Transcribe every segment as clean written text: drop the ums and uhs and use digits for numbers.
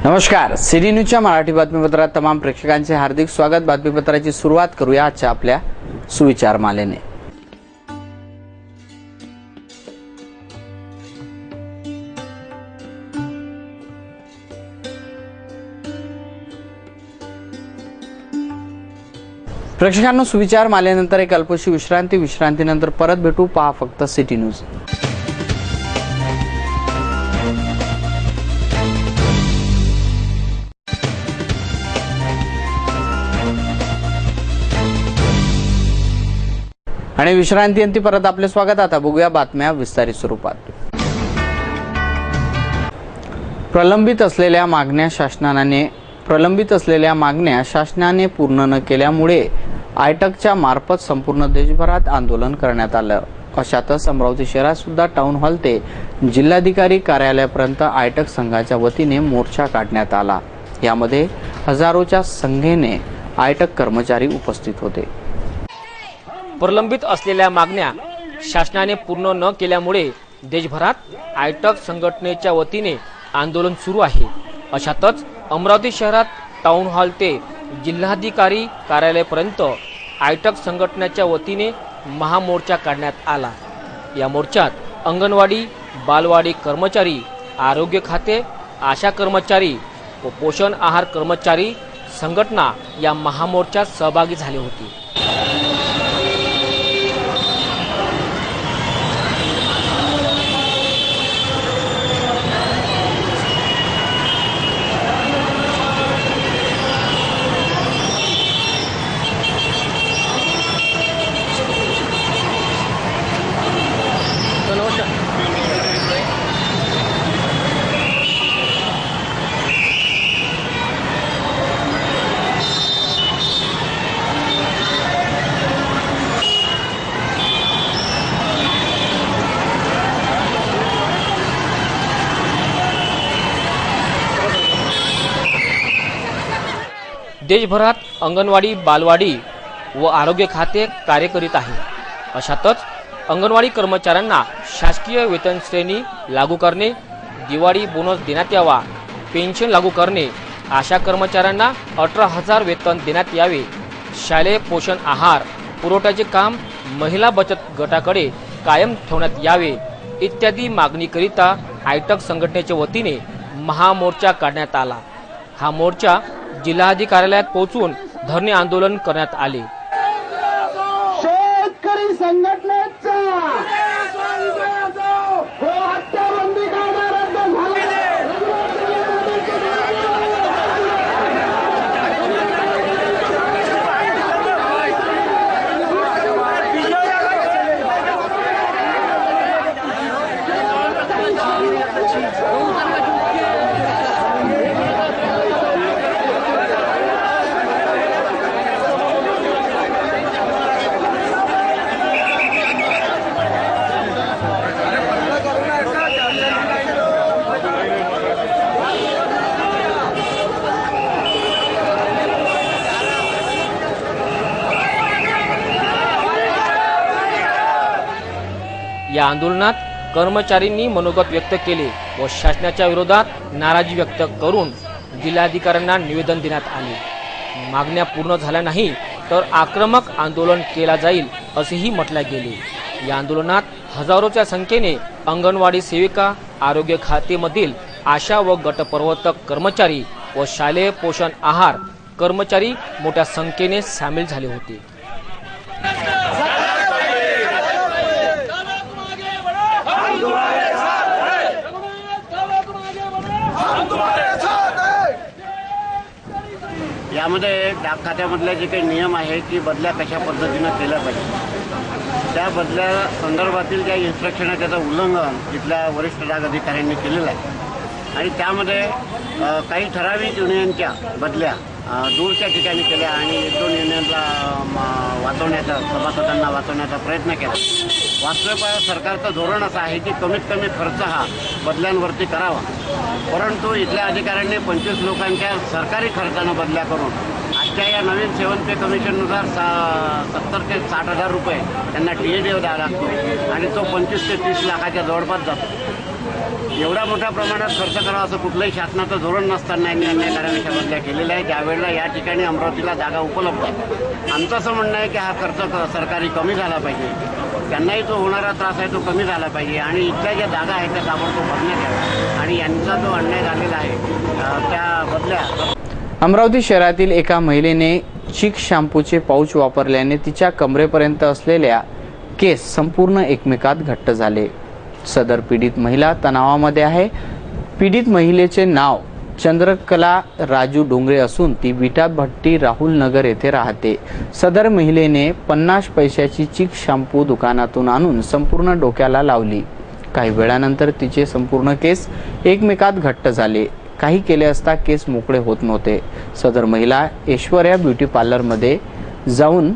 नमस्कार, सिटी न्यूजच्या मराठी बातमीपत्रात तमाम प्रेक्षकांचे हार्दिक स्वागत। बातमीपत्राची सुरुवात करूया आजच्या आपल्या सुविचार मालेने। प्रेक्षकांनो, सुविचार मालेनंतर एक अल्पशी विश्रांतीनंतर परत भेटू। पहा फक्त सिटी न्यूज। आणि विश्रांतीअंती परत आपले स्वागत। आता बघूया बातम्या विस्तारित स्वरूपात। प्रलंबित असलेल्या मागण्या शासनाने पूर्ण न केल्यामुळे आयटकच्या मार्फत संपूर्ण देशभरात आंदोलन करण्यात आलं। अशातच अमरावती शहरात सुद्धा टाउन हॉल ते जिल्हाधिकारी कार्यालयापर्यंत आयटक संघाच्या वतीने मोर्चा काढण्यात आला। यामध्ये हजारोच्या संख्येने आयटक कर्मचारी उपस्थित होते। प्रलंबित असलेल्या मागण्या शासनाने पूर्ण न केल्यामुळे देशभरात आयटक संघटनेच्या वतीने आंदोलन सुरू आहे। अशातच अमरावती शहरात टाउन हॉल ते जिल्हाधिकारी कार्यालयापर्यंत आयटक संघटनेच्या वतीने महामोर्चा काढण्यात आला। या मोर्चात अंगणवाडी बालवाडी कर्मचारी, आरोग्य खाते, आशा कर्मचारी व पोषण आहार कर्मचारी संघटना या महामोर्चात सहभागी झाले होते। देशभरात अंगणवाडी बालवाडी व आरोग्य खाते कार्य करीत आहे। अशातच अंगणवाडी कर्मचाऱ्यांना शासकीय वेतन श्रेणी लागू करणे, दिवाळी बोनस देण्यात यावा, पेन्शन लागू करणे, आशा कर्मचाऱ्यांना 18,000 वेतन देण्यात यावे, शालेय पोषण आहार पुरवठ्याचे काम महिला बचत गटाकडे कायम ठेवण्यात यावे इत्यादी मागणीकरिता आयटक संघटनेच्या वतीने महामोर्चा काढण्यात आला। हा मोर्चा जिल्हाधिकारी कार्यालयात पोहोचून धरणे आंदोलन करण्यात आले। शेतकरी संघटनेचा हत्याबंदी कायदा रद्द झाला। या आंदोलनात कर्मचाऱ्यांनी मनोगत व्यक्त केले व शासनाच्या विरोधात नाराजी व्यक्त करून जिल्हाधिकाऱ्यांना निवेदन देण्यात आले। मागण्या पूर्ण झाल्या नाही तर आक्रमक आंदोलन केला जाईल असेही म्हटले गेले। या आंदोलनात हजारोच्या संख्येने अंगणवाडी सेविका, आरोग्य खातेमधील आशा व गटप्रवर्तक कर्मचारी व शालेय पोषण आहार कर्मचारी मोठ्या संख्येने सामील झाले होते। यामध्ये डाक खात्यामधले जे काही नियम आहे की बदल्या कशा पद्धतीनं केल्या पाहिजे, त्या बदल्या संदर्भातील ज्या इन्स्ट्रक्शन आहे त्याचं उल्लंघन तिथल्या वरिष्ठ डाक अधिकाऱ्यांनी केलेलं आहे। आणि त्यामध्ये काही ठराविक युनियनच्या बदल्या दूरच्या ठिकाणी केल्या आणि 1-2 युनियनला सभासदांना वाचवण्याचा प्रयत्न केला। वास्तविक सरकारचं धोरण असं आहे की कमीत कमी खर्च हा बदल्यांवरती करावा, परंतु इथल्या अधिकाऱ्यांनी 25 लोकांच्या सरकारी खर्चानं बदल्या करून आजच्या या नवीन 7 पे कमिशननुसार 70 ते 60 हजार रुपये त्यांना TAD द्यावा लागतो आणि तो 25 ते 30 लाखाच्या जवळपास जातो. एवढ्या मोठ्या प्रमाणात खर्च करावा असं कुठलंही शासनाचं धोरण नसताना यांनी अन्यायकारक बदल्या केलेल्या आहे. ज्यावेळेला या ठिकाणी अमरावतीला जागा उपलब्ध आहे. आमचं असं म्हणणं आहे की हा खर्च सरकारी कमी झाला पाहिजे, त्यांनाही जो होणारा त्रास आहे तो कमी झाला पाहिजे आणि इथल्या ज्या जागा आहेत त्या ताबडतोब भरण्यात याव्या आणि यांचा जो अन्याय झालेला आहे त्या बदल्या. अमरावती शहरातील एका महिलेने चीक शॅम्पूचे पाऊच वापरल्याने तिच्या कमरेपर्यंत असलेल्या केस संपूर्ण एकमेकात घट्ट झाले. सदर पीडित महिला तणावामध्ये आहे. पीडित महिलेचे नाव चंद्रकला राजू डोंगरे असून ती विटा भट्टी राहुल नगर येथे राहते. सदर महिलेने 50 पैशाची चीक शॅम्पू दुकानातून आणून संपूर्ण डोक्याला लावली. काही वेळानंतर तिचे संपूर्ण केस एकमेकात घट्ट झाले. काही केले असता केस मोकळे होत नव्हते. सदर महिला ऐश्वर्या ब्युटी पार्लरमध्ये जाऊन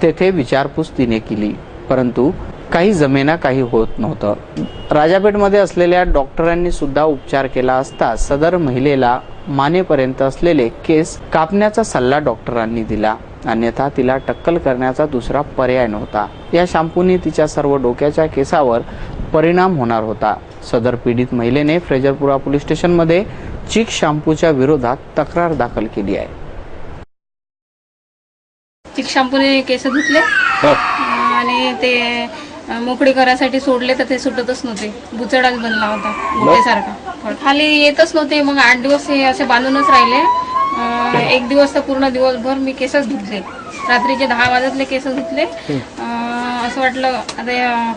तेथे विचारपूस तिने केली, परंतु काही जमेना, काही होत नव्हतं. राजापेठमध्ये असलेल्या डॉक्टरांनी सुद्धा उपचार केला असता सदर महिलेला मानेपर्यंत असलेले केस कापण्याचा सल्ला डॉक्टरांनी दिला, अन्यथा तिला टक्कल करण्याचा दुसरा पर्याय नव्हता. या शॅम्पूने तिच्या सर्व डोक्याच्या केसावर परिणाम होणार होता. सदर पीडित महिलेने फ्रेजरपुरा पोलीस स्टेशनमध्ये चीक शॅम्पूच्या विरोधात तक्रार दाखल केली आहे. चीक शॅम्पूने केस धुतले आणि ते मोकळे करायसाठी सोडले तर ते सुटतच नव्हते. बुचडाच बनला होता मोठ्यासारखा, खाली येतच नव्हते. मग 8 दिवस हे असे बांधूनच राहिले. एक दिवस तर पूर्ण दिवसभर मी केसच धुतले. रात्रीचे 10 वाजतले केस धुतले. असं वाटलं आता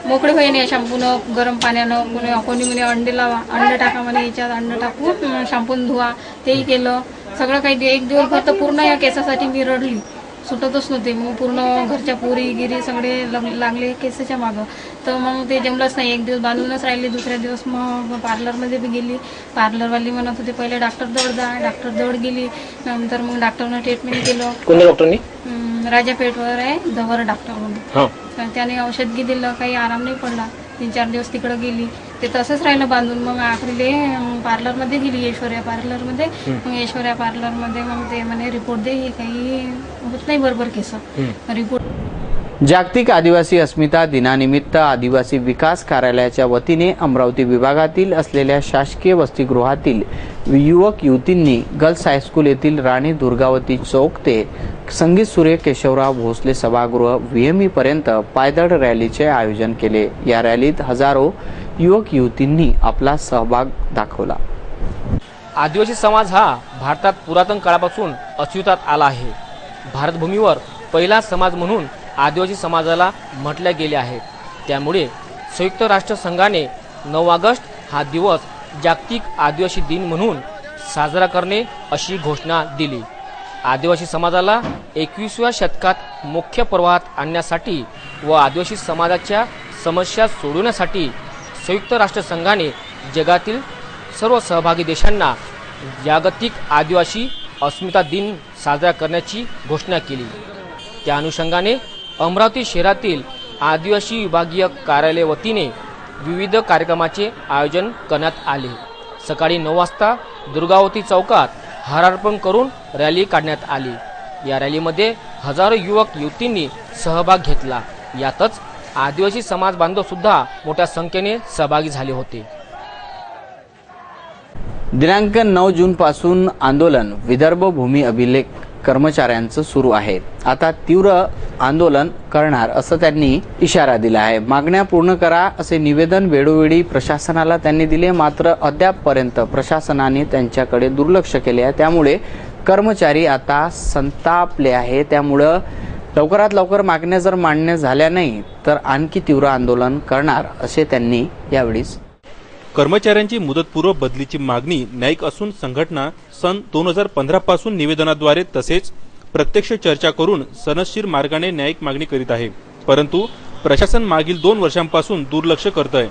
मोकळे होईन या शॅम्पूनं, गरम पाण्यानं. कोणी म्हणे अंडे लावा, अंड टाका म्हणे, याच्यात अंड टाकून शॅम्पून धुवा. तेही केलं सगळं काही. एक दिवसभर तर पूर्ण या केसासाठी मी रडली, सुटतच नव्हते. मग पूर्ण घरच्या पोरी गिरी सगळे लागले केसाच्या मागं. तर मग ते जमलंच नाही. एक दिवस बांधूनच राहिले. दुसऱ्या दिवस मग पार्लरमध्ये बी गेली. पार्लरवाली म्हणत होते पहिले डॉक्टरजवळ जा. डॉक्टरजवळ गेली. नंतर मग डॉक्टरनं ट्रीटमेंट केलं. कोणत्या डॉक्टरनी? राजापेठवर आहे धवर डॉक्टर म्हणून. त्याने औषध दिलं, काही आराम नाही पडला. 3-4 दिवस तिकडे गेली. ते तसंच राहिलं बांधून. मग आखरीले पार्लरमध्ये गेली, ऐश्वर्या पार्लरमध्ये. मग ऐश्वर्या पार्लरमध्ये मग ते म्हणे रिपोर्ट दे, हे काही होत नाही बरोबर केस. रिपोर्ट. जागतिक आदिवासी अस्मिता दिनानिमित्त आदिवासी विकास कार्यालयाच्या वतीने अमरावती विभागातील असलेल्या शासकीय वसतिगृहातील युवक युवतींनी गर्ल्स हायस्कूल येथील राणी दुर्गावती चौक ते संगीत सूर्य केशवराव भोसले सभागृह VME पर्यंत पायदळ रॅलीचे आयोजन केले. या रॅलीत हजारो युवक युवतींनी आपला सहभाग दाखवला. आदिवासी समाज हा भारतात पुरातन काळापासून अस्तित्वात आला आहे. भारतभूमीवर पहिला समाज म्हणून आदिवासी समाजाला म्हटले गेले आहे. त्यामुळे संयुक्त राष्ट्र संघाने 9 ऑगस्ट हा दिवस जागतिक आदिवासी दिन म्हणून साजरा करणे अशी घोषणा दिली. आदिवासी समाजाला 21व्या शतकात मुख्य प्रवाहात आणण्यासाठी व आदिवासी समाजाच्या समस्या सोडवण्यासाठी संयुक्त राष्ट्र संघाने जगातील सर्व सहभागी देशांना जागतिक आदिवासी अस्मिता दिन साजरा करण्याची घोषणा केली. त्या अनुषंगाने अमरावती शहरातील आदिवासी विभागीय कार्यालय वतीने विविध कार्यक्रमाचे आयोजन करण्यात आले. सकाळी 9 वाजता दुर्गावती चौकात हारार्पण करून रॅली काढण्यात आली. या रॅलीमध्ये हजारो युवक युवतींनी सहभाग घेतला. यातच आदिवासी समाज बांधव सुद्धा मोठ्या संख्येने सहभागी झाले होते. दिनांक 9 जून पासून आंदोलन विदर्भ भूमी अभिलेख कर्मचाऱ्यांचं सुरू आहे. आता तीव्र आंदोलन करणार असं त्यांनी इशारा दिला आहे. मागण्या पूर्ण करा असे निवेदन वेळोवेळी प्रशासनाला त्यांनी दिले, मात्र अद्यापपर्यंत प्रशासनाने त्यांच्याकडे दुर्लक्ष केले आहे. त्यामुळे कर्मचारी आता संतापले आहे. त्यामुळे लवकरात लवकर मागण्या जर मान्य झाल्या नाही तर आणखी तीव्र आंदोलन करणार असे त्यांनी यावेळी. कर्मचाऱ्यांची मुदतपूर्व बदलीची मागणी न्यायिक असून संघटना सन 2015 पासून निवेदनाद्वारे तसेच प्रत्यक्ष चर्चा करून सनदशीर मार्गाने न्यायिक मागणी करीत आहे. परंतु प्रशासन मागील 2 वर्षांपासून दुर्लक्ष करत आहे.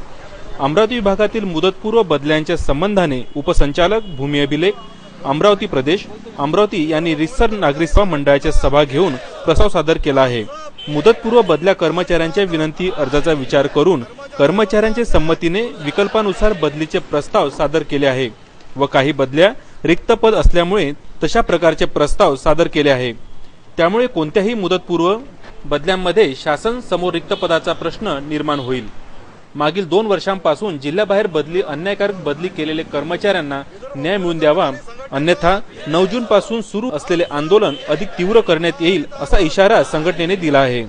अमरावती विभागातील मुदतपूर्व बदल्यांच्या संबंधाने उपसंचालक भूमी अभिलेख अमरावती प्रदेश अमरावती यांनी रिसर नागरिक सेवा मंडळाच्या सभा घेऊन प्रस्ताव सादर केला आहे. मुदतपूर्व बदल्या कर्मचाऱ्यांच्या विनंती अर्जाचा विचार करून कर्मचाऱ्यांच्या संमतीने विकल्पानुसार बदलीचे प्रस्ताव सादर केले आहे व काही बदल्या रिक्त पद असल्यामुळे तशा प्रकारचे प्रस्ताव सादर केले आहे। त्यामुळे कोणत्याही मुदतपूर्व बदल्यांमध्ये शासन समोर रिक्त पदाचा प्रश्न निर्माण होईल। मागील 2 वर्षांपासून जिल्ह्याबाहेर अन्यायकारक बदली केलेले कर्मचाऱ्यांना न्याय मिळवून द्यावा, अन्यथा 9 जून पासून सुरू असलेले आंदोलन अधिक तीव्र करण्यात येईल असा इशारा संघटनेने दिला आहे।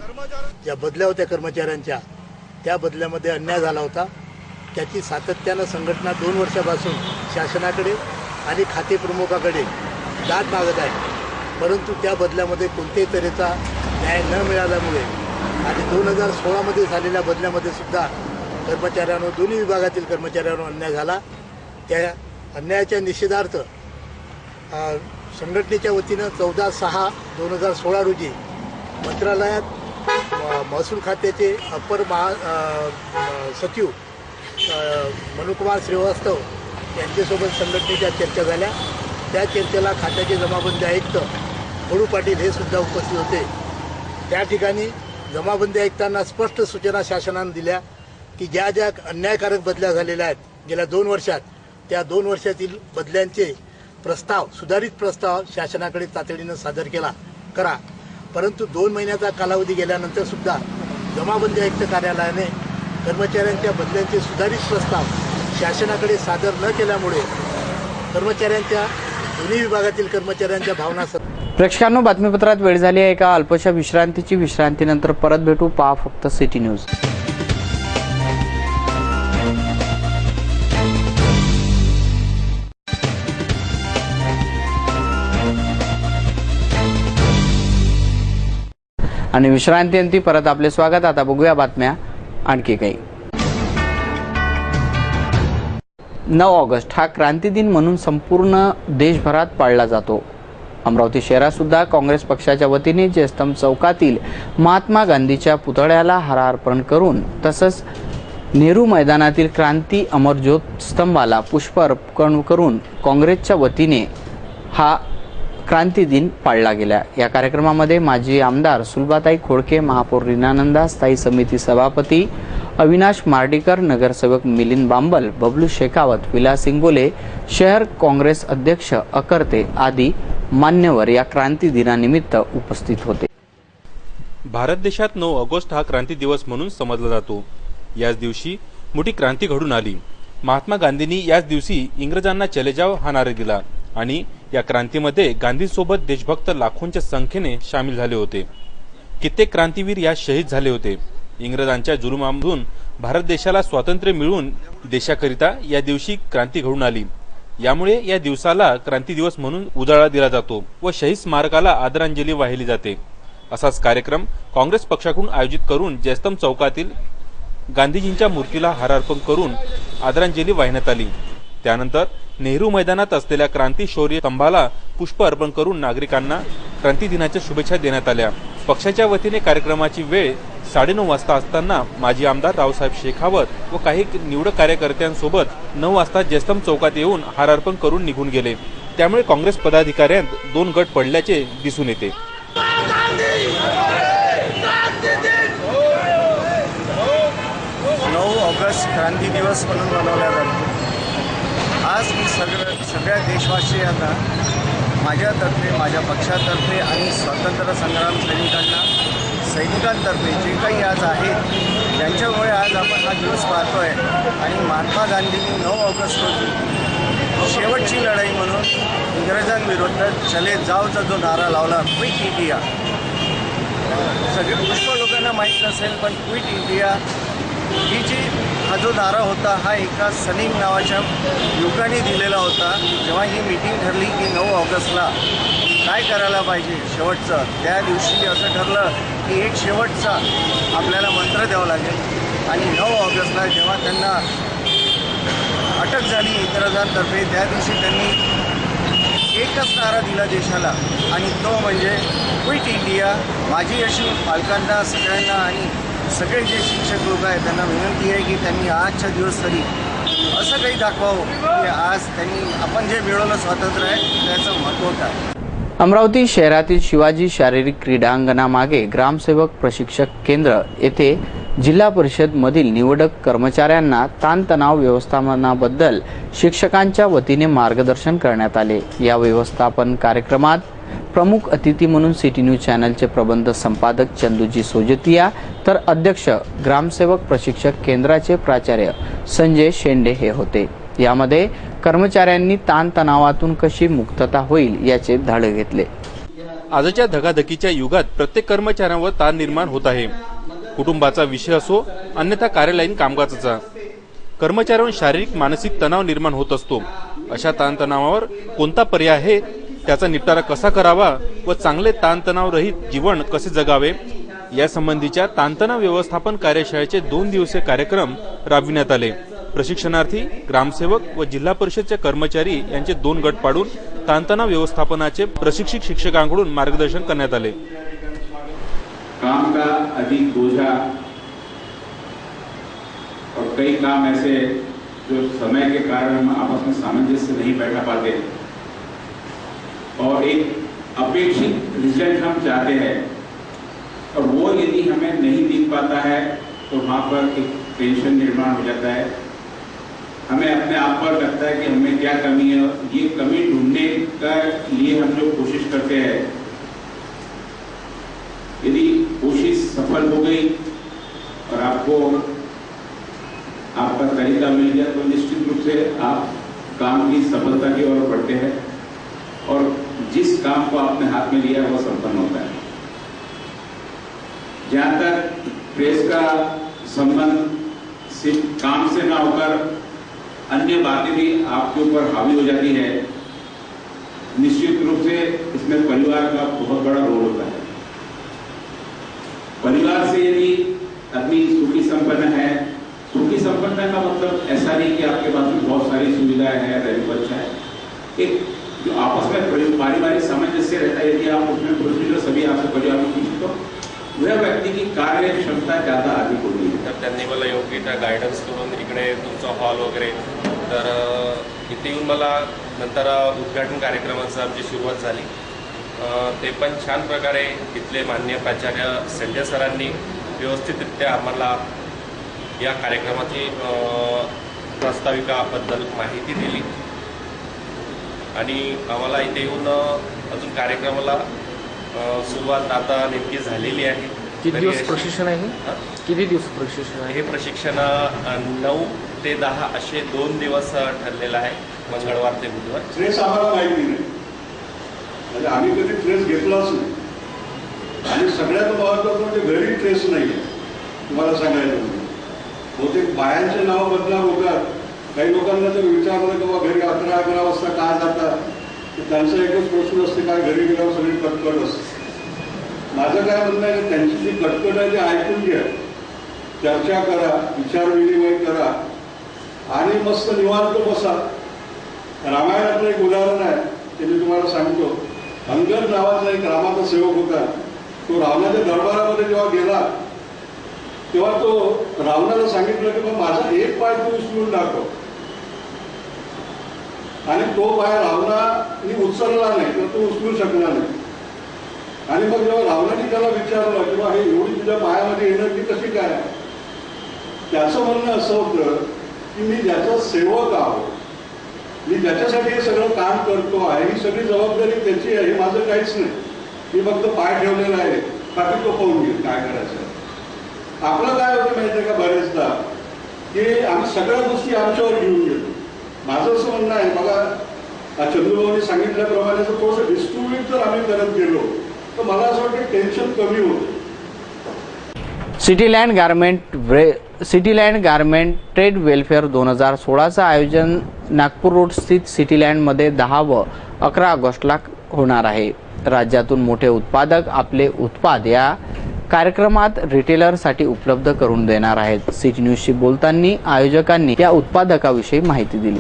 ज्या बदल्या होत्या कर्मचाऱ्यांच्या, त्या बदल्यामध्ये अन्याय झाला होता। त्याची सातत्यानं संघटना 2 वर्षापासून शासनाकडे आणि खाते प्रमुखाकडे दाद मागत आहे, परंतु त्या बदल्यामध्ये कोणत्याही तऱ्हेचा न्याय न मिळाल्यामुळे आणि 2016 मध्ये झालेल्या बदल्यामध्ये सुद्धा कर्मचाऱ्यांवर, दोन्ही विभागातील कर्मचाऱ्यांवर अन्याय झाला। त्या अन्यायाच्या निषेधार्थ संघटनेच्या वतीनं 14/6/2016 रोजी मंत्रालयात महसूल खात्याचे अपर सचिव मनुकुमार श्रीवास्तव यांच्यासोबत संघटनेच्या चर्चा झाल्या। त्या चर्चेला खात्याचे जमाबंदी आयुक्त खडू पाटील हे सुद्धा उपस्थित होते। त्या ठिकाणी जमाबंदी आयुक्तांना स्पष्ट सूचना शासनाने दिल्या की ज्या ज्या अन्यायकारक बदल्या झालेल्या आहेत गेल्या 2 वर्षात, त्या 2 वर्षातील बदल्यांचे प्रस्ताव, सुधारित प्रस्ताव शासनाकडे तातडीनं सादर करा। परंतु 2 महिन्याचा कालावधी गेल्यानंतर सुद्धा जमाबंदी आयुक्त कार्यालयाने कर्मचाऱ्यांच्या बदल्यांचे सुधारित प्रस्ताव शासनाकडे सादर न केल्यामुळे कर्मचाऱ्यांच्या, दोन्ही विभागातील कर्मचाऱ्यांच्या भावना प्रेक्षकांनो, बातमीपत्रात वेळ झाली आहे एका अल्पशा विश्रांतीची। विश्रांतीनंतर परत भेटू। पहा फक्त सिटी न्यूज। आणि विश्रांतीअंती परत आपले स्वागत। आता बघूया बातम्या आणखी काही। 9 ऑगस्ट हा क्रांती दिन म्हणून संपूर्ण देशभरात पाळला जातो। अमरावती शहरात सुद्धा काँग्रेस पक्षाच्या वतीने जयस्तंभ चौकातील महात्मा गांधीच्या पुतळ्याला हार अर्पण करून, तसंच नेहरू मैदानातील क्रांती अमरज्योत स्तंभाला पुष्प अर्पण करून काँग्रेसच्या वतीने हा क्रांती दिन पाळला गेला। या कार्यक्रमामध्ये माजी आमदार सुलभाताई खोडके, महापौर रीनानंदा, स्थायी समिती सभापती अविनाश मार्डीकर, नगरसेवक मिलिंद बांबल, बबलू शेखावत, विलास इंगोले, शहर काँग्रेस अध्यक्ष अकर्ते आदी मान्यवर या क्रांती दिनानिमित्त उपस्थित होते। भारत देशात 9 ऑगस्ट हा क्रांती दिवस म्हणून समजला जातो। याच दिवशी मोठी क्रांती घडून आली। महात्मा गांधींनी याच दिवशी इंग्रजांना चले जाओ हा नारा दिला आणि या क्रांतीमध्ये गांधींसोबत देशभक्त लाखोंच्या संख्येने सामील झाले होते। कित्येक क्रांतीवीर या शहीद झाले होते। इंग्रजांच्या जुलुमामधून भारत देशाला स्वातंत्र्य मिळवून देशाकरिता या दिवशी क्रांती घडून आली। यामुळे या दिवसाला क्रांती दिवस म्हणून उजाळा दिला जातो व शहीद स्मारकाला आदरांजली वाहिली जाते। असाच कार्यक्रम काँग्रेस पक्षाकडून आयोजित करून जयस्तंभ चौकातील गांधीजींच्या मूर्तीला हार अर्पण करून आदरांजली वाहिण्यात आली। त्यानंतर नेहरू मैदानात असलेल्या क्रांती शौर्य स्तंभाला पुष्प अर्पण करून नागरिकांना क्रांती दिनाच्या शुभेच्छा देण्यात आल्या। पक्षाच्या वतीने कार्यक्रमाची वेळ 9:30 वाजता असताना माजी आमदार रावसाहेब शेखावत व काही निवडक कार्यकर्त्यांसोबत 9 वाजता जयस्तंभ चौकात येऊन हार अर्पण करून निघून गेले। त्यामुळे काँग्रेस पदाधिकाऱ्यांत 2 गट पडल्याचे दिसून येते। 9 ऑगस्ट क्रांती दिवस म्हणून मनवला जातो। आज मी सगळ्या देशवासियांना माझ्यातर्फे, माझ्या पक्षातर्फे आणि स्वातंत्र्य संग्राम सैनिकांतर्फे जे काही आज आहेत, त्यांच्यामुळे आज आपण हा दिवस पाहतो आहे। आणि महात्मा गांधींनी 9 ऑगस्ट रोजी शेवटची लढाई म्हणून इंग्रजांविरुद्ध चले जाओचा जो नारा लावला, क्विट इंडिया, सगळे पुष्कळ लोकांना माहीत नसेल पण क्विट इंडिया हा जो नारा होता हा एका सलीम नावाच्या युवकाने दिलेला होता। जेव्हा ही मीटिंग ठरली की 9 ऑगस्टला काय करायला पाहिजे शेवटचं, त्या दिवशी असं ठरलं की एक शेवटचा आपल्याला मंत्र द्यावा लागेल। आणि 9 ऑगस्टला जेव्हा त्यांना अटक झाली इंग्रजांतर्फे, त्या दिवशी त्यांनी एकच नारा दिला देशाला आणि तो म्हणजे क्विट इंडिया। माझी अशी पालकांना, सगळ्यांना आणि सगळे जे शिक्षक लोक आहेत त्यांना विनंती आहे की त्यांनी आजच्या दिवस तरी असं काही दाखवावं की आज त्यांनी आपण जे मिळवलं स्वातंत्र्य आहे त्याचं महत्त्व काय। अमरावती शहरातील शिवाजी शारीरिक क्रीडांगणामागे ग्रामसेवक प्रशिक्षक केंद्र येथे जिल्हा परिषद मधील निवडक कर्मचाऱ्यांना ताणतणाव व्यवस्थापनाबद्दल शिक्षकांच्या वतीने मार्गदर्शन करण्यात आले। या व्यवस्थापन कार्यक्रमात प्रमुख अतिथी म्हणून सिटी न्यूज चॅनलचे प्रबंध संपादक चंदूजी सोजतिया तर अध्यक्ष ग्रामसेवक प्रशिक्षक केंद्राचे प्राचार्य संजय शेंडे हे होते। यामध्ये कर्मचाऱ्यांनी ताणतणावातून कशी मुक्तता होईल याचे धडे घेतले। आजच्या धकाधकीच्या युगात प्रत्येक कर्मचाऱ्यांवर ताण निर्माण होत आहे। कुटुंबाचा विषय असो अन्यथा कार्यालयीन कामकाजाचा, कर्मचाऱ्यांवर शारीरिक मानसिक तणाव निर्माण होत असतो। अशा ताणतणावावर कोणता पर्याय आहे, त्याचा निपटारा कसा करावा व चांगले ताणतणाव रहित जीवन कसे जगावे यासंबंधीच्या ताणतणाव व्यवस्थापन कार्यशाळेचे 2 दिवसीय कार्यक्रम राबविण्यात आले। प्रशिक्षणार्थी, ग्रामसेवक व जिल्हा परिषदचे कर्मचारी यांचे 2 गट पाडून ताणतणाव व्यवस्थापनाचे प्रशिक्षित शिक्षकांकडून मार्गदर्शन करण्यात आले। काम का अधिक बोझा और कई काम ऐसे जो समय के कारण हम आपस में सामंजस्य नहीं बैठा पाते और एक अपेक्षित रिजल्ट हम चाहते हैं और वो यदि हमें नहीं दिख पाता है तो वहाँ पर एक टेंशन निर्माण हो जाता है। हमें अपने आप पर लगता है कि हमें क्या कमी है, ये कमी ढूंढने का लिए हम जो कोशिश करते हैं, यदि कोशिश सफल हो गई और आपको आपका तरीका मिल गया तो निश्चित रूप से आप काम की सफलता की ओर बढ़ते हैं और जिस काम को आपने हाथ में लिया वो संपन्न होता है। जहाँ तक प्रेस का संबंध सिर्फ काम से ना होकर अन्य बातें भी आपके ऊपर हावी हो जाती है, निश्चित रूप से इसमें परिवार का बहुत बड़ा रोल होता है। परिवार से यदि आदमी सुखी संपन्न है, सुखी संपन्न का मतलब ऐसा नहीं कि आपके पास में बहुत सारी सुविधाएं हैं, रेलवे अच्छा है, एक जो आपस में पारिवारिक सामंजस्य रहता है, यदि आप उसमें खुद सभी आपसे परिवार में पूछे तो वह व्यक्ती की कार्य क्षमता ज्यादा अधिक होती है। तर त्यांनी मला योग्य त्या गायडन्स करून इकडे तुमचा हॉल वगैरे, तर इथे येऊन मला नंतर उद्घाटन कार्यक्रमाची आमची सुरुवात झाली। ते पण छान प्रकारे इथले माननीय प्राचार्य संजय सरांनी व्यवस्थितरित्या आम्हाला या कार्यक्रमाची प्रास्ताविकाबद्दल माहिती दिली आणि आम्हाला इथे येऊन अजून कार्यक्रमाला सुरुवात आता नेमकी झालेली आहे। किती दिवस प्रशिक्षण आहे? किती दिवस प्रशिक्षण आहे? हे प्रशिक्षण 9 ते 10 असे 2 दिवस ठरलेलं आहे, मंगळवार ते बुधवार। ट्रेस आम्हाला माहिती नाही, म्हणजे आम्ही कधी ट्रेस घेतलाच नाही आणि सगळ्यात महत्त्वाचं म्हणजे घरी ट्रेस नाही आहे। तुम्हाला सांगायचं म्हणजे बहुतेक बायांचे नाव बदनाम होतात। काही लोकांना जर विचारलं की घरी 11 वाजता का जातात, त्यांचा एकच प्रश्न असते, काय घरी गेल्यावर सगळी कटकट असते। माझं काय म्हणणं आहे की त्यांची जी कटकट आहे ती ऐकून घ्या, चर्चा करा, विचारविनिमय करा आणि मस्त निवांत बसा। रामायणातलं एक उदाहरण आहे ते मी तुम्हाला सांगतो। अंगद नावाचा एक रामाचा सेवक होता। तो रावणाच्या दरबारामध्ये जेव्हा गेला तेव्हा तो रावणाला सांगितलं की मग माझा एक पाय तू उचलून दाखव, आणि तो पाय रावणाने उचलला नाही तर तो उचलू शकला नाही। आणि मग जेव्हा रावणाने त्याला विचारलं किंवा हे एवढी तुझ्या पायामध्ये एनर्जी कशी काय, त्याचं म्हणणं असं होतं की मी ज्याचा सेवक आहो, मी ज्याच्यासाठी हे सगळं काम करतो आहे, ही सगळी जबाबदारी त्याची आहे, हे माझं काहीच नाही। मी फक्त पाय ठेवलेला आहे, बाकी तो पाहून घेईल काय करायचं। आपलं काय होतं माहिती आहे का, बरेचदा की आम्ही सगळ्या गोष्टी आमच्यावर घेऊन घेतो। माझं असं म्हणणं आहे, बघा चंद्रभाऊनी सांगितल्याप्रमाणे जर थोडंसं डिस्ट्रीब्यूट जर आम्ही करत गेलो तर मला असं वाटतं टेन्शन कमी होतं। सिटीलँड गारमेंट ट्रेड वेलफेअर 2016चं आयोजन नागपूर रोड स्थित सिटीलँडमध्ये 10 व 11 ऑगस्टला होणार आहे। राज्यातून मोठे उत्पादक आपले उत्पाद या कार्यक्रमात रिटेलरसाठी उपलब्ध करून देणार आहेत। सिटी न्यूजशी बोलताना आयोजकांनी या उत्पादकाविषयी माहिती दिली।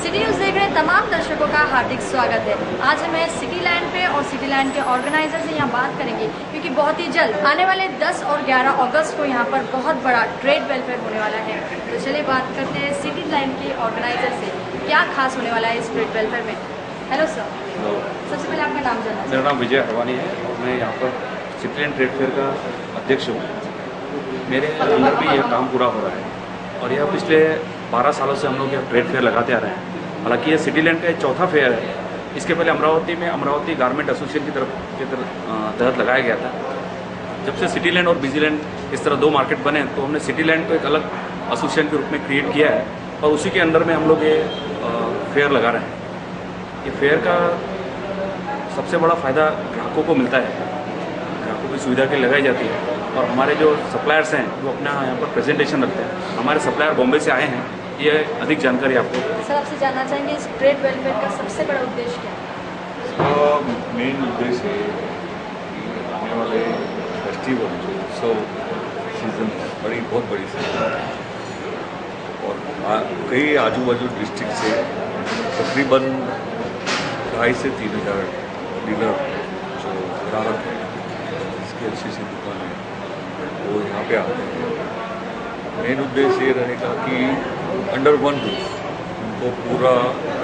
सिटी न्यूज देख रहे तमाम दर्शकों का हार्दिक स्वागत है। आज हमें सिटीलैंड पे और सिटीलैंड के ऑर्गेनाइजर से यहाँ बात करेंगे, क्योंकि बहुत ही जल्द आने वाले 10 और 11 अगस्त को यहाँ पर बहुत बड़ा ट्रेड वेलफेयर होने वाला है। तो चलिए बात करते हैं सिटीलैंड के ऑर्गेनाइजर से, क्या खास होने वाला है इस ट्रेड वेलफेयर में। हेलो सर, सबसे पहले आपका नाम जानना। मेरा नाम विजय हरवानी है और मैं यहाँ पर सिटीलैंड ट्रेड फेयर का अध्यक्ष हूँ। मेरे अंदर भी यह काम पूरा हो रहा है और यह पिछले 12 सालों से हम लोग यह ट्रेड फेयर लगाते आ रहे हैं। हालांकि यह सिटी लैंड का एक चौथा फेयर है। इसके पहले अमरावती में अमरावती गारमेंट एसोसिएशन की तहत लगाया गया था। जब से सिटी लैंड और बिजी लैंड इस तरह 2 मार्केट बने तो हमने सिटी लैंड को एक अलग एसोसिएशन के रूप में क्रिएट किया है और उसी के अंडर में हम लोग ये फेयर लगा रहे हैं। ये फेयर का सबसे बड़ा फ़ायदा ग्राहकों को मिलता है, ग्राहकों की सुविधा के लिए लगाई जाती है और हमारे जो सप्लायर्स हैं वो अपना यहाँ पर प्रेजेंटेशन रखते हैं। हमारे सप्लायर बॉम्बे से आए हैं, ये अधिक जानकारी आपको। सर, आपसे जानना चाहेंगे इस ट्रेड वेलफेयर का सबसे बड़ा उद्देश्य क्या है? मेन उद्देश्य है कि आने वाले फेस्टिवल जो उत्सव सीजन है, बहुत बड़ी सीजन है और कई आजू बाजू डिस्ट्रिक्ट से तकरीबन 2,500 से 3,000 डीलर जो ग्राहक हैं जिसकी अच्छी सी दुकान है वो यहाँ पे आते हैं। मेन उद्देश्य ये रहेगा कि अंडर वन रूफ उनको पूरा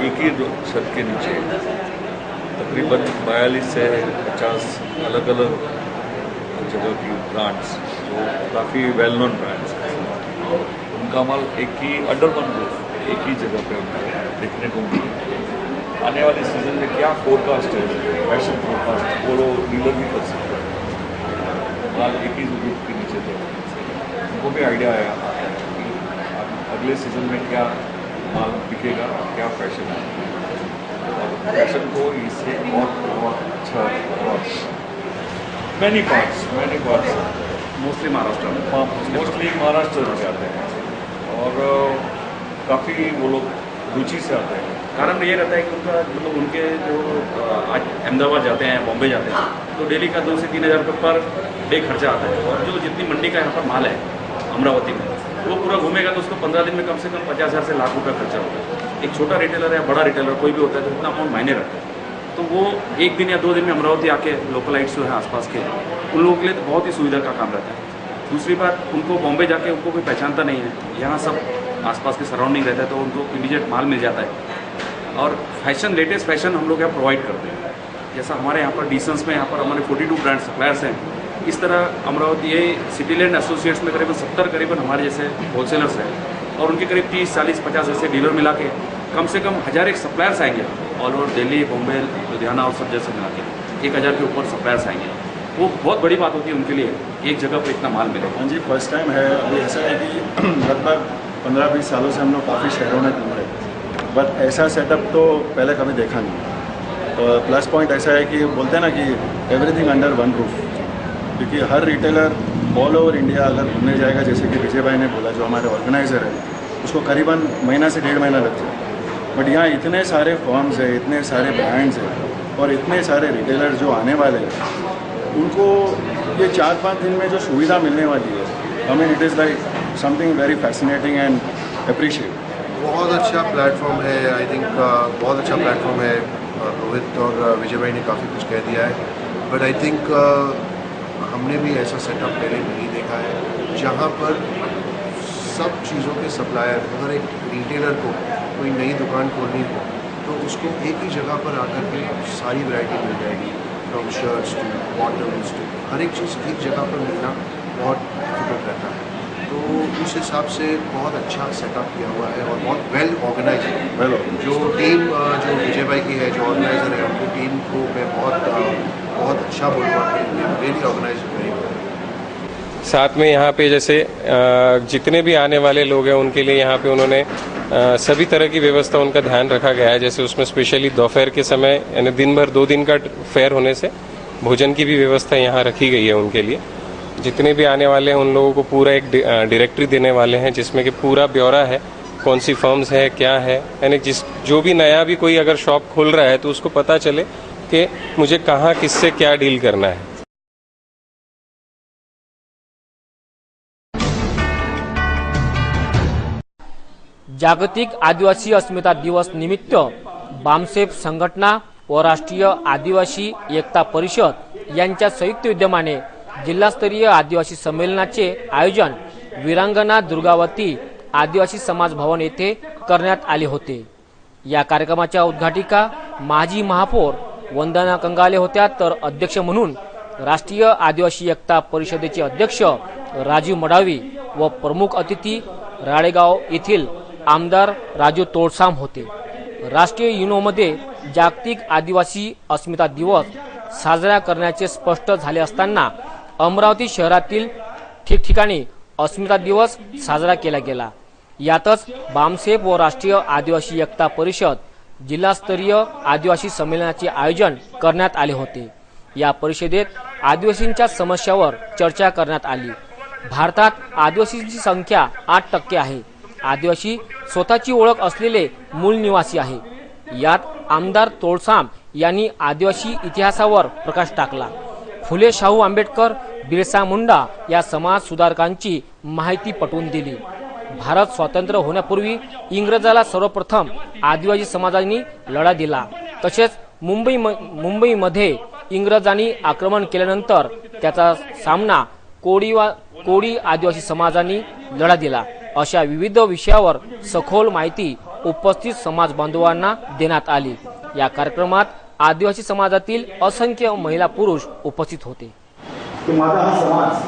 एक ही छत के नीचे तकरीबन 42 से 50 अलग अलग जगह की ब्रांड्स जो काफ़ी वेल नोन ब्रांड्स हैं उनका माल एक ही अंडर वन रूफ एक ही जगह पे उनको देखने को मिले। आने वाले सीजन में क्या फोरकास्ट है, फैशन फोरकास्ट वो लोग डीलर भी कर सकते हैं। माल एक ही रूफ के नीचे तो उनको भी आइडिया आया कि अगले सीजन में क्या माल बिकेगा, क्या फैशन है और फैशन को इससे बहुत अच्छा मैनी पार्ट्स मोस्टली महाराष्ट्र में जाते हैं और काफ़ी वो लोग रुचि से आते हैं। कारण ये रहता है कि उनका मतलब उनके जो आज अहमदाबाद जाते हैं, बॉम्बे जाते हैं तो डेली का 2 से 3 हज़ार रुपये पर डे खर्चा आता है और जो जितनी मंडी का यहाँ पर माल है अमरावती में वो पूरा घूमेगा तो उसको 15 दिन में कम से कम 50,000 से लाख रुपये खर्चा होता है। एक छोटा रिटेलर या बड़ा रिटेलर कोई भी होता है तो इतना अमाउंट मायने रखता है तो वो 1 दिन या 2 दिन में अमरावती आके लोकलाइट्स जो है आसपास के उन लोगों के लिए तो बहुत ही सुविधा का काम रहता है। दूसरी बात, उनको बॉम्बे जाके उनको कोई पहचानता नहीं है, यहाँ सब आसपास के सराउंडिंग रहता है तो उनको इमीडिएट माल मिल जाता है और फैशन, लेटेस्ट फैशन हम लोग यहाँ प्रोवाइड करते हैं। जैसा हमारे यहाँ पर डिसेंस में यहाँ पर हमारे 42 ब्रांड सप्लायर्स हैं, इस तरह अमरावती ये सिटी लैंड एसोसिएट्स में करीबन 70 करीबन हमारे जैसे होलसेलर्स हैं और उनके करीब 30, 40, 50 ऐसे डीलर मिला के कम से कम 1,000 एक सप्लायर्स आएंगे ऑल ओवर दिल्ली, बॉम्बे, लुधियाना और सब जैसे मिला के 1,000 के ऊपर सप्लायर्स आएंगे। वो बहुत बड़ी बात होती है उनके लिए, एक जगह पर इतना माल मिले। हाँ जी, फर्स्ट टाइम है। अभी ऐसा है कि लगभग 15-20 सालों से हम लोग काफ़ी शहरों में घूम रहे हैं बट ऐसा सेटअप तो पहले कभी देखा नहीं। प्लस पॉइंट ऐसा है कि बोलते हैं ना कि एवरीथिंग अंडर वन रूफ, क्योंकि हर रिटेलर ऑल ओवर इंडिया अगर घूमने जाएगा, जैसे कि विजय भाई ने बोला जो हमारे ऑर्गेनाइज़र है, उसको करीबन महीना से 1.5 महीना लग जाए। बट यहाँ इतने सारे फर्म्स हैं, इतने सारे ब्रांड्स हैं और इतने सारे रिटेलर जो आने वाले हैं, उनको ये 4-5 दिन में जो सुविधा मिलने वाली है, I mean it is like something very fascinating end appreciate. बहुत अच्छा प्लेटफॉर्म है, आई थिंक बहुत अच्छा प्लेटफॉर्म है। रोहित और विजय भाई ने काफ़ी कुछ कह दिया है बट आई थिंक हमने भी ऐसा सेटअप पहले नहीं देखा है जहाँ पर सब चीज़ों के सप्लायर, अगर एक रिटेलर को कोई नई दुकान खोलनी हो तो उसको एक ही जगह पर आकर के सारी वैरायटी मिल जाएगी, from shirts to bottoms to हर एक चीज़ एक जगह पर मिलना बहुत डिफिकल्ट रहता है। तो उस हिसाब से बहुत अच्छा सेटअप किया हुआ है और बहुत वेल ऑर्गेनाइज है। जो टीम जो विजय भाई की है, जो ऑर्गेनाइज़र है, उनकी टीम को मैं बहुत अच्छा बोलूँगा कि रियली ऑर्गेनाइज है। साथ में यहाँ पे जैसे जितने भी आने वाले लोग हैं उनके लिए यहाँ पे उन्होंने सभी तरह की व्यवस्था उनका ध्यान रखा गया है। जैसे उसमें स्पेशली दोपहर के समय यानी दिन भर 2 दिन का फेयर होने से भोजन की भी व्यवस्था यहाँ रखी गई है उनके लिए। जितने भी आने वाले हैं उन लोगों को पूरा एक डायरेक्टरी देने वाले हैं जिसमें कि पूरा ब्यौरा है, कौन सी फर्म्स है, क्या है, यानी जो भी नया भी कोई अगर शॉप खोल रहा है तो उसको पता चले कि मुझे कहाँ किससे क्या डील करना है। जागतिक आदिवासी अस्मिता दिवस निमित्त बामसेफ संघटना व राष्ट्रीय आदिवासी एकता परिषद यांच्या संयुक्त विद्यमाने जिल्हास्तरीय आदिवासी संमेलनाचे आयोजन वीरांगना दुर्गावती आदिवासी समाज भवन येथे करण्यात आले होते। या कार्यक्रमाच्या उद्घाटिका माजी महापौर वंदना कंगाले होत्या, तर अध्यक्ष म्हणून राष्ट्रीय आदिवासी एकता परिषदेचे अध्यक्ष राजीव मडावी व प्रमुख अतिथी राळेगाव येथील आमदार राजू तोळसाम होते। राष्ट्रीय युनोमध्ये जागतिक आदिवासी अस्मिता दिवस साजरा करण्याचे स्पष्ट झाले असताना अमरावती शहरातील ठिकठिकाणी अस्मिता दिवस साजरा केला गेला। यातच बामसेफ व राष्ट्रीय आदिवासी एकता परिषद जिल्हास्तरीय आदिवासी संमेलनाचे आयोजन करण्यात आले होते। या परिषदेत आदिवासींच्या समस्यावर चर्चा करण्यात आली। भारतात आदिवासींची संख्या 8% आहे। आदिवासी स्वतःची ओळख असलेले मूळ निवासी आहे। यात आमदार तोळसाम यांनी आदिवासी इतिहासावर प्रकाश टाकला। फुले शाहू आंबेडकर बिरसा मुंडा या समाज सुधारकांची माहिती पटवून दिली। भारत स्वतंत्र होण्यापूर्वी इंग्रजाला सर्वप्रथम आदिवासी समाजाने लढा दिला। तसेच मुंबईमध्ये इंग्रजांनी आक्रमण केल्यानंतर त्याचा सामना कोळी आदिवासी समाजाने लढा दिला। अशा विविध विषयावर सखोल माहिती उपस्थित समाज बांधवांना देण्यात आली। या कार्यक्रमात आदिवासी समाजातील असंख्य महिला पुरुष उपस्थित होते। माझा हा समाज,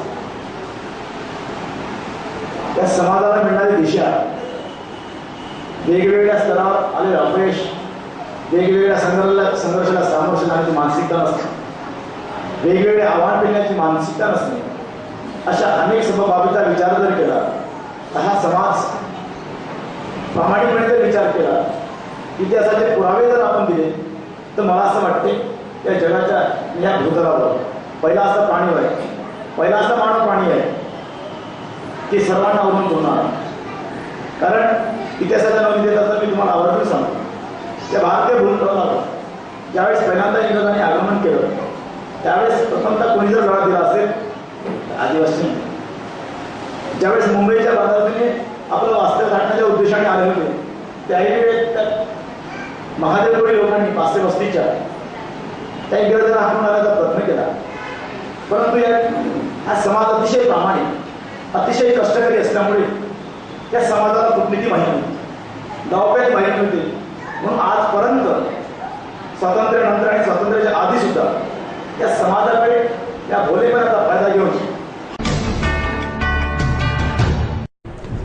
त्या समाजाला मिळणारी दिशा, वेगवेगळ्या स्तरावर आलेले अपयश, वेगवेगळ्या संघर्षाला सामोरं जाण्याची मानसिकता नसणे, वेगवेगळे आव्हान पेलण्याची मानसिकता नसणे, अशा अनेक बाबीचा विचार जर केला तर हा समाज प्रामाणिकपणे जर विचार केला, इतिहासाचे पुरावे जर आपण दिले तर मला असं वाटते त्या जगाच्या या भूतलावर पहिला असा प्राणी आहे, पहिला असा मानव प्राणी आहे की सर्वांना अवलंबून होणार। कारण इतिहासाच्या नवनिर्देशाचं मी तुम्हाला आवर्जून सांगतो, त्या भारतीय भूतलावर ज्यावेळेस पहिल्यांदा इंग्रजांनी आगमन केलं त्यावेळेस प्रथमतः कोणी जर लढा दिला असेल आदिवासी। ज्यावेळेस मुंबईच्या बाजाराने आपलं वास्तव्य गाठण्याच्या उद्देशाने आले होते त्याही महादेव कोळी लोकांनी 500 वस्तीच्या त्या इंग्रजांना हाकून आणायचा प्रयत्न केला। परंतु हा समाज अतिशय प्रामाणिक, अतिशय कष्टकरी असल्यामुळे त्या समाजाला कूटनीती माहिती नव्हती, गावपेठ माहिती नव्हती। म्हणून आजपर्यंत स्वातंत्र्यानंतर आणि स्वातंत्र्याच्या आधी सुद्धा त्या समाजाकडे त्या भोलेपणाचा फायदा घेऊन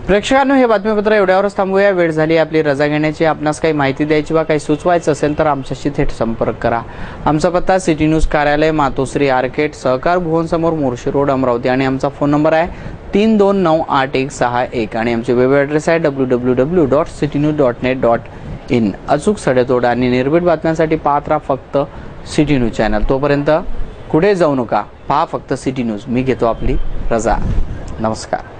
प्रेक्षकांनो, हे बातमीपत्र एवढ्यावरच थांबूया। वेळ झाली आपली रजा घेण्याची। आपणास काही माहिती द्यायची वा काही सुचवायचं असेल तर आमच्याशी थेट संपर्क करा। आमचा पत्ता सिटी न्यूज कार्यालय, मातोश्री आर्केट, सहकार भुवन समोर, मोर्शी रोड, अमरावती आणि आमचा फोन नंबर आहे 32986161 आणि आमचे वेब ॲड्रेस आहे www.citynews.net.in। अचूक सडेतोड आणि निर्भीड बातम्यांसाठी पाहत राहा फक्त सिटी न्यूज चॅनल। तोपर्यंत कुठे जाऊ नका, पहा फक्त सिटी न्यूज। मी घेतो आपली रजा। नमस्कार।